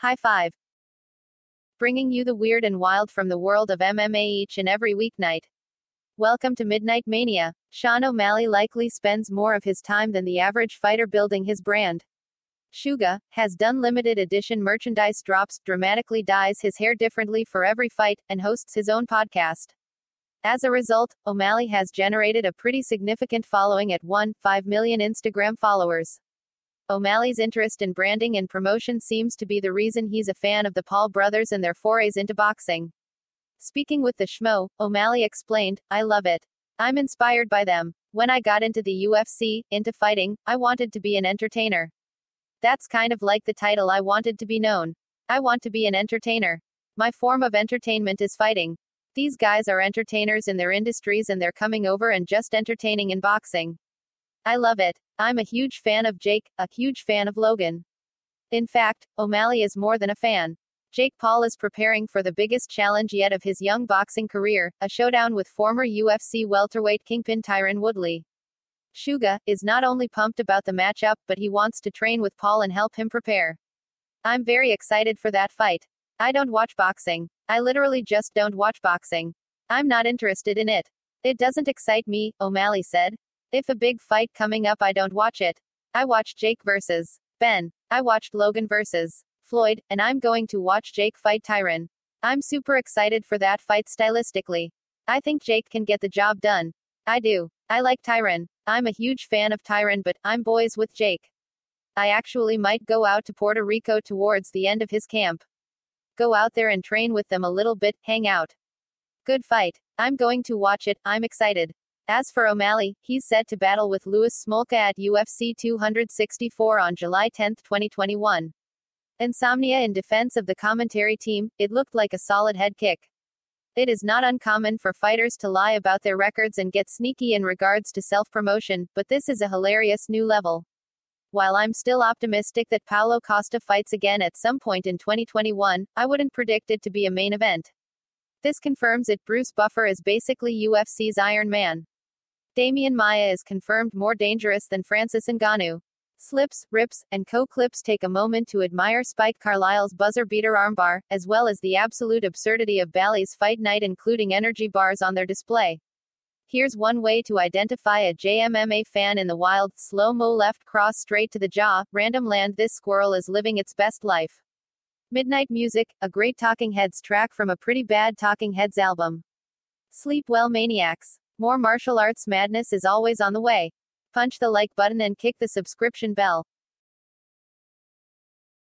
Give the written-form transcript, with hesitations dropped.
High five. Bringing you the weird and wild from the world of MMA each and every weeknight. Welcome to Midnight Mania. Sean O'Malley likely spends more of his time than the average fighter building his brand. Suga has done limited edition merchandise drops, dramatically dyes his hair differently for every fight, and hosts his own podcast. As a result, O'Malley has generated a pretty significant following at 1.5 million Instagram followers. O'Malley's interest in branding and promotion seems to be the reason he's a fan of the Paul brothers and their forays into boxing. Speaking with the Schmo, O'Malley explained, "I love it. I'm inspired by them. When I got into the UFC, into fighting, I wanted to be an entertainer. That's kind of like the title I wanted to be known. I want to be an entertainer. My form of entertainment is fighting. These guys are entertainers in their industries and they're coming over and just entertaining in boxing. I love it. I'm a huge fan of Jake, a huge fan of Logan." In fact, O'Malley is more than a fan. Jake Paul is preparing for the biggest challenge yet of his young boxing career, a showdown with former UFC welterweight kingpin Tyron Woodley. Suga is not only pumped about the matchup, but he wants to train with Paul and help him prepare. "I'm very excited for that fight. I don't watch boxing. I literally just don't watch boxing. I'm not interested in it. It doesn't excite me," O'Malley said. "If a big fight coming up, I don't watch it. I watched Jake versus Ben. I watched Logan versus Floyd, and I'm going to watch Jake fight Tyron. I'm super excited for that fight stylistically. I think Jake can get the job done. I do. I like Tyron. I'm a huge fan of Tyron, but I'm boys with Jake. I actually might go out to Puerto Rico towards the end of his camp. Go out there and train with them a little bit, hang out. Good fight. I'm going to watch it, I'm excited." As for O'Malley, he's set to battle with Louis Smolka at UFC 264 on July 10, 2021. Insomnia in defense of the commentary team, "It looked like a solid head kick. It is not uncommon for fighters to lie about their records and get sneaky in regards to self-promotion, but this is a hilarious new level. While I'm still optimistic that Paulo Costa fights again at some point in 2021, I wouldn't predict it to be a main event. This confirms it. Bruce Buffer is basically UFC's Iron Man. Damian Maia is confirmed more dangerous than Francis Ngannou. Slips, rips, and co-clips take a moment to admire Spike Carlisle's buzzer-beater armbar, as well as the absolute absurdity of Bally's fight night, including energy bars on their display. Here's one way to identify a JMMA fan in the wild: slow-mo left cross straight to the jaw, random land. This squirrel is living its best life. Midnight Music, a great Talking Heads track from a pretty bad Talking Heads album. Sleep well, maniacs. More martial arts madness is always on the way. Punch the like button and kick the subscription bell.